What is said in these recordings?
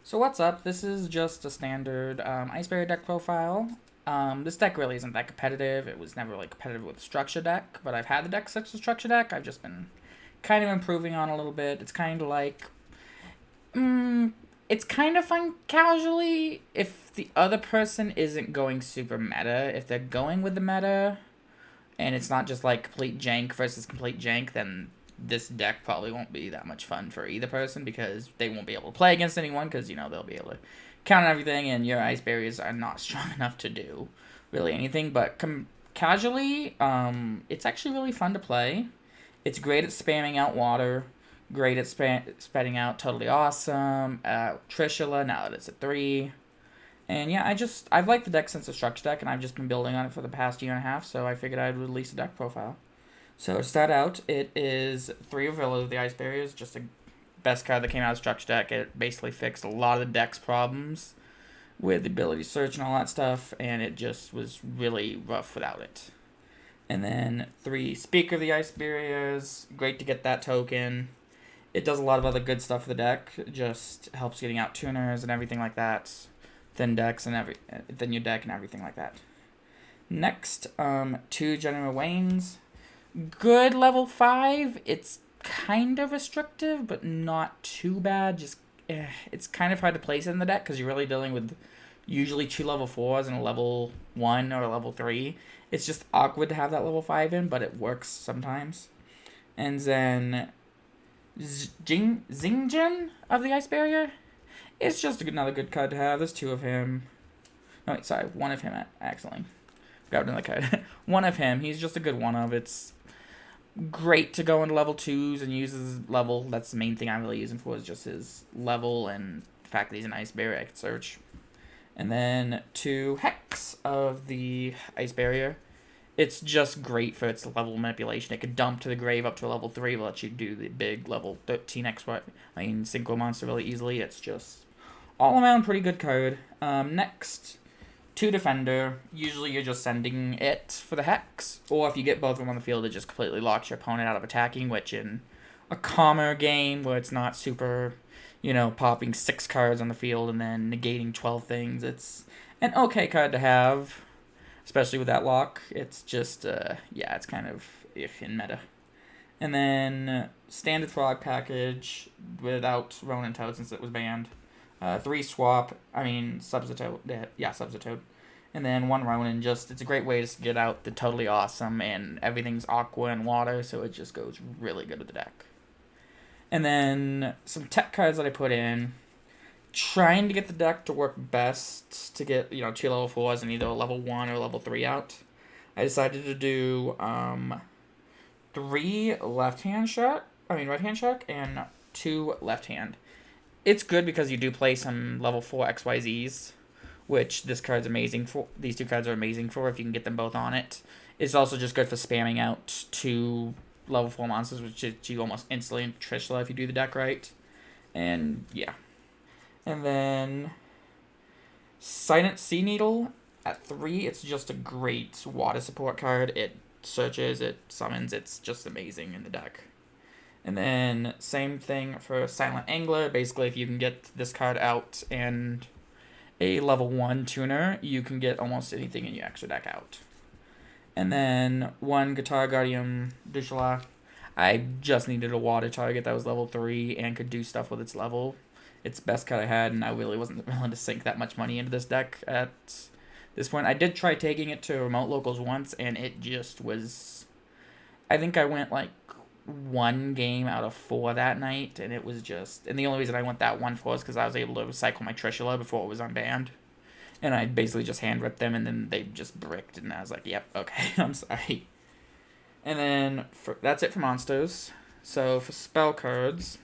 So what's up? This is just a standard Ice Barrier deck profile. This deck really isn't that competitive. It was never really competitive with Structure deck, but I've had the deck such a Structure deck. I've just been kind of improving on a little bit. It's kind of like, it's kind of fun casually if the other person isn't going super meta. If they're going with the meta, and it's not just like complete jank versus complete jank, then this deck probably won't be that much fun for either person because they won't be able to play against anyone because, they'll be able to count everything and your ice barriers are not strong enough to do really anything. But casually, it's actually really fun to play. It's great at spamming out water, great at spreading out Totally Awesome, Trishula, now that it's at 3. And yeah, I've liked the deck since the Structure deck, and I've just been building on it for the past year and a half, so I figured I'd release a deck profile. So to start out, it is 3 Reveal of the Ice Barriers, just a best card that came out of Structure deck. It basically fixed a lot of the deck's problems with the ability to search and all that stuff, and it just was really rough without it. And then 3 Speaker of the Ice Barriers, great to get that token. It does a lot of other good stuff for the deck, just helps getting out tuners and everything like that. Thin decks and thin your deck and everything like that. Next, 2 General Waynes. Good level 5. It's kind of restrictive, but not too bad. It's kind of hard to place it in the deck because you're really dealing with usually 2 level 4s and a level 1 or a level 3. It's just awkward to have that level 5 in, but it works sometimes. And then Xingjian of the Ice Barrier. It's just another good card to have. There's 2 of him. No, wait, sorry, 1 of him, actually. Got another card. 1 of him. He's just a good 1 of. It's great to go into level 2s and use his level. That's the main thing I'm really using for, is just his level and the fact that he's an Ice Barrier I can search. And then 2 Hex of the Ice Barrier. It's just great for its level manipulation. It could dump to the grave up to a level 3, let you do the big level 13 synchro monster really easily. It's just all around pretty good card. Next, 2 Defender. Usually you're just sending it for the Hex, or if you get both of them on the field, it just completely locks your opponent out of attacking, which in a calmer game where it's not super, popping 6 cards on the field and then negating 12 things, it's an okay card to have, especially with that lock. It's just, it's kind of in meta. And then standard frog package without Ronin Toad since it was banned. 3 swap, Substitute. Yeah, Substitute. And then 1 Ronin. It's a great way to get out the Totally Awesome, and everything's aqua and water, so it just goes really good with the deck. And then some tech cards that I put in. Trying to get the deck to work best to get, 2 level 4s and either a level 1 or level 3 out. I decided to do 3 right-hand shark, and 2 left-hand. It's good because you do play some level 4 XYZs, which this card's amazing for. These 2 cards are amazing for if you can get them both on it. It's also just good for spamming out 2 level 4 monsters, which you almost instantly Trishula if you do the deck right. And yeah. And then Silent Sea Needle at 3. It's just a great water support card. It searches, it summons, it's just amazing in the deck. And then same thing for Silent Angler. Basically, if you can get this card out and a level 1 tuner, you can get almost anything in your extra deck out. And then 1 Guitar Guardian Dushala. I just needed a water target that was level 3 and could do stuff with its level. It's the best card I had, and I really wasn't willing to sink that much money into this deck at this point. I did try taking it to remote locals once, and it just was... I think I went 1 game out of 4 that night, and it was just... And the only reason I went that 1 for is because I was able to recycle my Trishula before it was unbanned. And I basically just hand-ripped them, and then they just bricked, and I was like, yep, okay, I'm sorry. And then, that's it for monsters. So, for spell cards,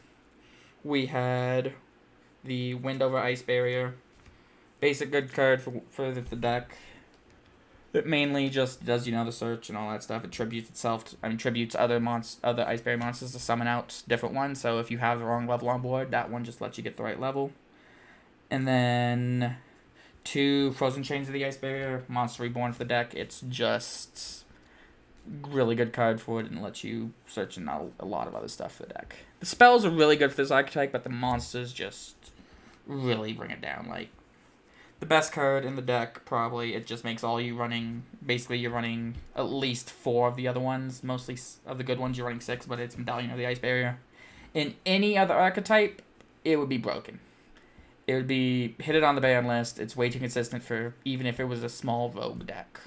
we had the Windover Ice Barrier. Basic good card for the deck. It mainly just does, the search and all that stuff. It tributes other Ice Barrier monsters to summon out different ones. So if you have the wrong level on board, that one just lets you get the right level. And then 2 Frozen Chains of the Ice Barrier. Monster Reborn for the deck. It's just really good card for it and lets you search a lot of other stuff for the deck. The spells are really good for this archetype, but the monsters just really bring it down. Like, the best card in the deck, probably, it just makes all you running, basically you're running at least 4 of the other ones, mostly of the good ones you're running 6, but it's Medallion of the Ice Barrier. In any other archetype, it would be broken. It would be hit it on the ban list. It's way too consistent for even if it was a small rogue deck.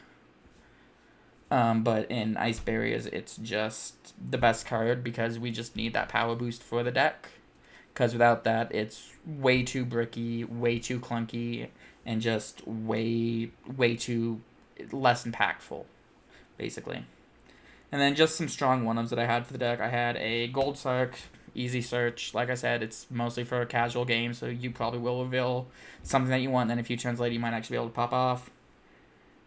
But in Ice Barriers, it's just the best card because we just need that power boost for the deck. Because without that, it's way too bricky, way too clunky, and just way too less impactful, basically. And then just some strong one-ups that I had for the deck. I had a Gold Sark, easy search. Like I said, it's mostly for a casual game, so you probably will reveal something that you want. Then if you translate, you might actually be able to pop off.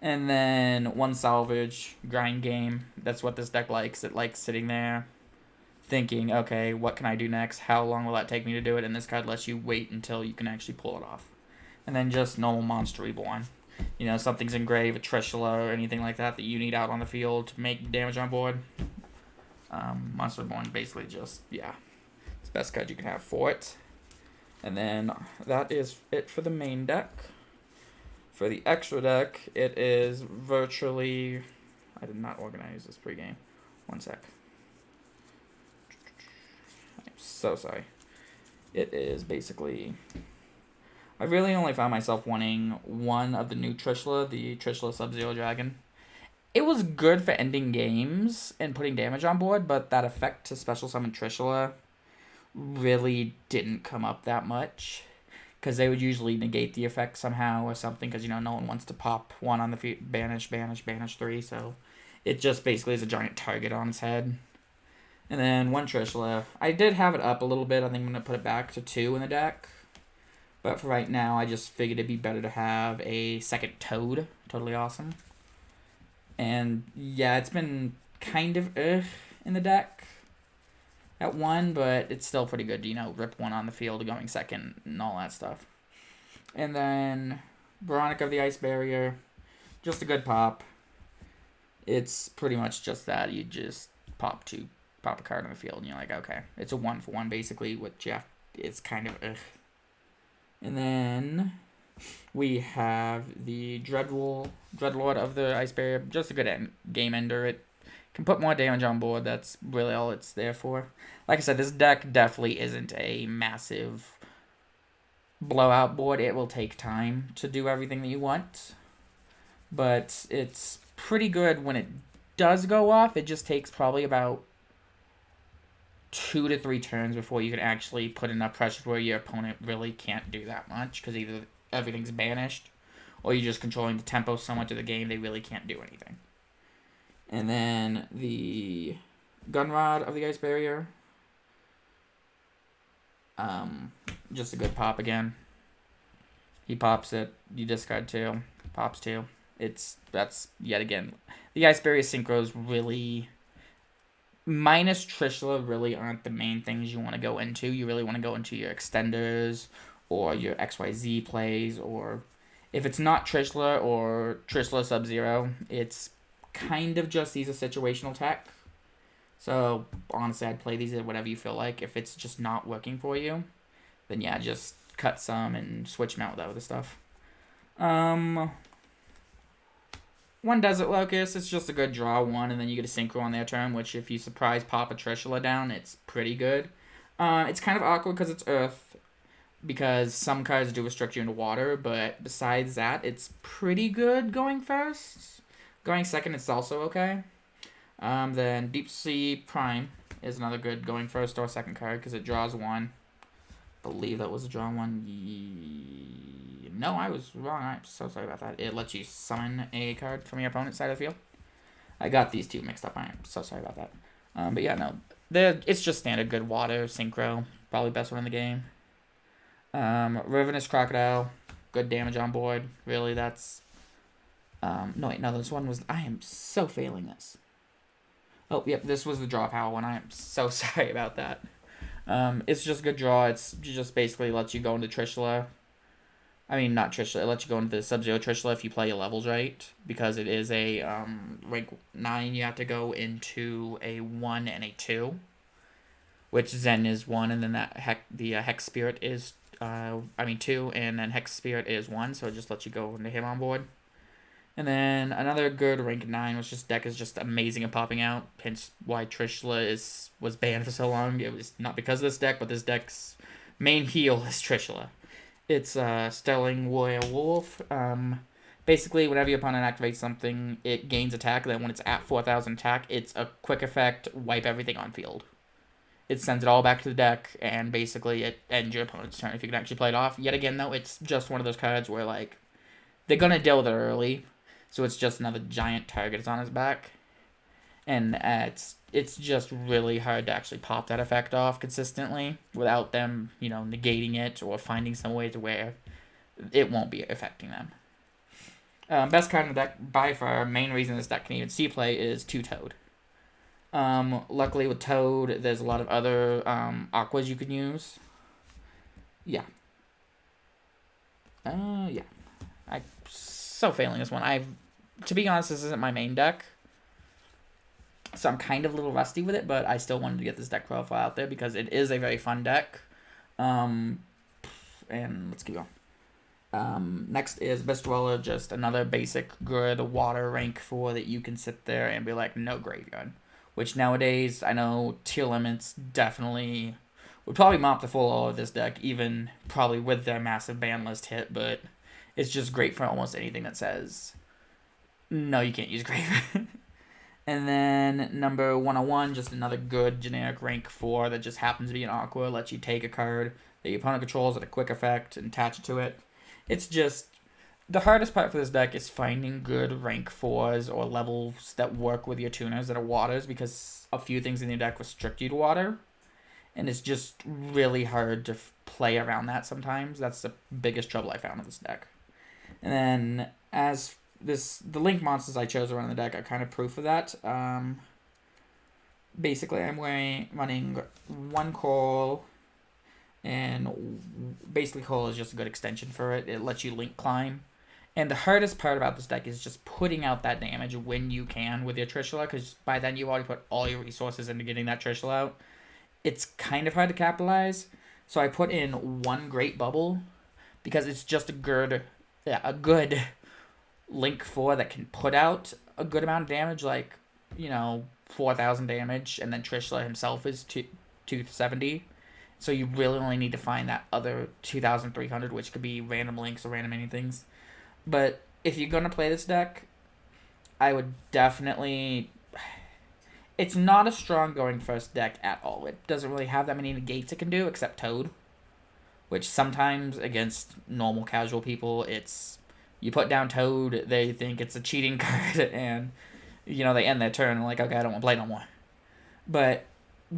And then one salvage, grind game. That's what this deck likes. It likes sitting there thinking, okay, what can I do next? How long will that take me to do it? And this card lets you wait until you can actually pull it off. And then just normal Monster Reborn. You know, something's engraved, a Trishula, or anything like that you need out on the field to make damage on board. Monster Reborn basically just, yeah, it's the best card you can have for it. And then that is it for the main deck. For the extra deck, it is virtually... I did not organize this pregame. One sec. I'm so sorry. It is basically... I really only found myself wanting one of the new Trishula, the Trishula Sub-Zero Dragon. It was good for ending games and putting damage on board, but that effect to special summon Trishula really didn't come up that much. Because they would usually negate the effect somehow or something, because, you know, no one wants to pop one on the field, banish 3, so it just basically is a giant target on its head. And then one Trishula. I did have it up a little bit. I think I'm going to put it back to 2 in the deck. But for right now, I just figured it'd be better to have a second Toad. Totally awesome. And yeah, it's been kind of in the deck at 1, but it's still pretty good to, you know, rip one on the field going second and all that stuff. And then Veronica of the Ice Barrier, just a good pop. It's pretty much just that. You just pop a card on the field, and you're like, okay. It's a 1-for-1, basically, with Jeff. It's kind of And then we have the Dreadlord of the Ice Barrier, just a good game ender. It can put more damage on board. That's really all it's there for. Like I said, this deck definitely isn't a massive blowout board. It will take time to do everything that you want. But it's pretty good when it does go off. It just takes probably about 2 to 3 turns before you can actually put enough pressure where your opponent really can't do that much. Because either everything's banished or you're just controlling the tempo so much of the game they really can't do anything. And then the Gunrod of the Ice Barrier. Just a good pop again. He pops it. You discard 2. Pops 2. That's yet again. The Ice Barrier synchros really, minus Trishula, really aren't the main things you want to go into. You really want to go into your extenders or your XYZ plays, or if it's not Trishula or Trishula Sub-Zero, it's kind of just these are situational tech. So honestly, I'd play these at whatever you feel like. If it's just not working for you, then yeah, just cut some and switch them out with other stuff. One Desert Locust, it's just a good draw one, and then you get a Synchro on their turn, which if you surprise pop a Trishula down, it's pretty good. It's kind of awkward because it's Earth, because some cards do restrict you into water, but besides that, it's pretty good going first. Going second, it's also okay. Then Deep Sea Prime is another good going first or second card because it draws 1. I believe that was a draw 1. No, I was wrong. I'm so sorry about that. It lets you summon a card from your opponent's side of the field. I got these two mixed up. I'm so sorry about that. But yeah, no. It's just standard good water, synchro. Probably best one in the game. Ravenous Crocodile. Good damage on board. Really, that's... no, wait. No, this one was... I am so failing this. Oh, yep. This was the draw power one. I am so sorry about that. It's just a good draw. It just basically lets you go into Trishula. I mean, not Trishula. It lets you go into the Sub-Zero Trishula if you play your levels right. Because it is a rank 9. You have to go into a 1 and a 2. Which Zen is 1. And then the Hex Spirit is 2, and then Hex Spirit is 1, so it just lets you go into him on board. And then another good rank 9, which this deck is just amazing at popping out. Hence why Trishula was banned for so long. It was not because of this deck, but this deck's main heal is Trishula. It's Sterling Warrior Wolf. Basically, whenever your opponent activates something, it gains attack. Then when it's at 4,000 attack, it's a quick effect, wipe everything on field. It sends it all back to the deck, and basically it ends your opponent's turn if you can actually play it off. Yet again, though, it's just one of those cards where, like, they're going to deal with it early, so it's just another giant target is on his back. And it's just really hard to actually pop that effect off consistently without them, negating it or finding some way to where it won't be affecting them. Best card in the deck, by far, main reason this deck can even see play is 2 Toad. Luckily with Toad, there's a lot of other aquas you can use. Yeah. Yeah. I'm so failing this one. To be honest, this isn't my main deck. So I'm kind of a little rusty with it, but I still wanted to get this deck profile out there because it is a very fun deck. And let's keep going. Next is Best Dweller, just another basic good water rank 4 that you can sit there and be like, no graveyard. Which nowadays, I know tier limits definitely would probably mop the floor of this deck, even probably with their massive ban list hit, but it's just great for almost anything that says, no, you can't use graveyard. And then number 101, just another good generic rank 4 that just happens to be an aqua, lets you take a card that your opponent controls at a quick effect and attach it to it. It's just, the hardest part for this deck is finding good rank 4s or levels that work with your tuners that are waters, because a few things in your deck restrict you to water. And it's just really hard to play around that sometimes. That's the biggest trouble I found with this deck. And then as the link monsters I chose around the deck are kind of proof of that. Basically, I'm running 1 Coral, and basically Coral is just a good extension for it. It lets you link climb. And the hardest part about this deck is just putting out that damage when you can with your Trishula, because by then you've already put all your resources into getting that Trishula out. It's kind of hard to capitalize, so I put in 1 Great Bubble, because it's just a good Link 4 that can put out a good amount of damage, like, 4,000 damage, and then Trishula himself is 270. So you really only need to find that other 2,300, which could be random links or random anythings. But if you're going to play this deck, I would definitely... It's not a strong going first deck at all. It doesn't really have that many negates it can do, except Toad, which sometimes against normal casual people, it's... You put down Toad, they think it's a cheating card, and, they end their turn, like, okay, I don't want to play no more. But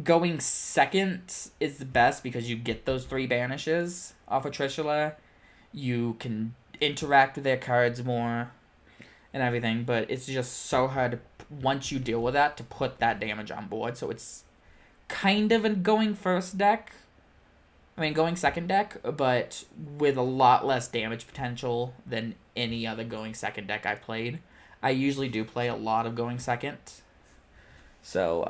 going second is the best because you get those 3 banishes off of Trishula. You can interact with their cards more and everything, but it's just so hard, once you deal with that, to put that damage on board. So it's kind of a going second deck, but with a lot less damage potential than any other going second deck I've played. I usually do play a lot of going second. So,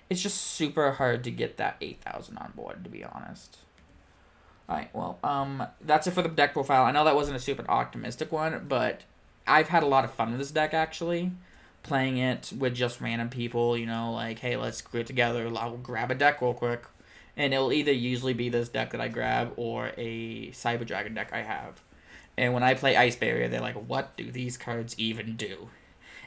it's just super hard to get that 8,000 on board, to be honest. Alright, well, that's it for the deck profile. I know that wasn't a super optimistic one, but I've had a lot of fun with this deck, actually. Playing it with just random people, like, hey, let's get together, I'll grab a deck real quick. And it'll either usually be this deck that I grab or a Cyber Dragon deck I have. And when I play Ice Barrier, they're like, what do these cards even do?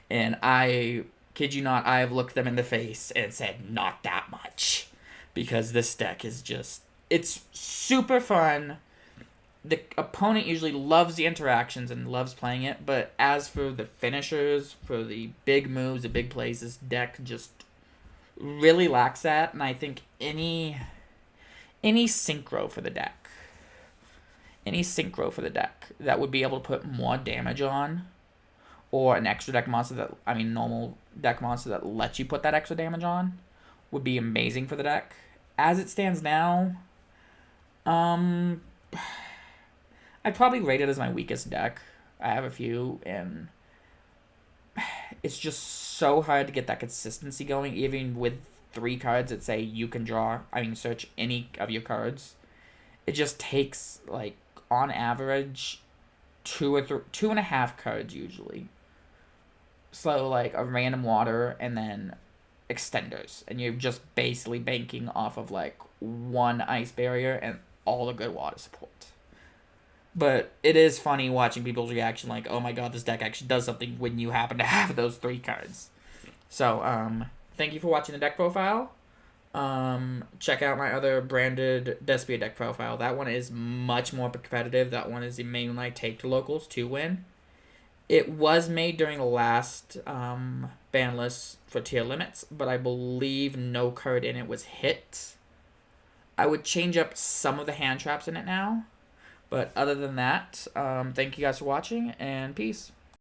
And I kid you not, I've looked them in the face and said, not that much. Because this deck is just... It's super fun. The opponent usually loves the interactions and loves playing it, but as for the finishers, for the big moves, the big plays, this deck just really lacks that, and I think any synchro for the deck that would be able to put more damage on, or an extra deck monster normal deck monster that lets you put that extra damage on, would be amazing for the deck. As it stands now, I'd probably rate it as my weakest deck. I have a few, and it's just so hard to get that consistency going, even with 3 cards that say you can search any of your cards. It just takes, like, on average, 2.5 cards usually. So, like, a random water and then extenders. And you're just basically banking off of, like, 1 ice barrier and all the good water support. But it is funny watching people's reaction, like, oh my god, this deck actually does something when you happen to have those 3 cards. So, thank you for watching the deck profile. Check out my other branded Despia deck profile. That one is much more competitive. That one is the main one I take to locals to win. It was made during the last ban list for tier limits, but I believe no card in it was hit. I would change up some of the hand traps in it now. But other than that, thank you guys for watching, and peace.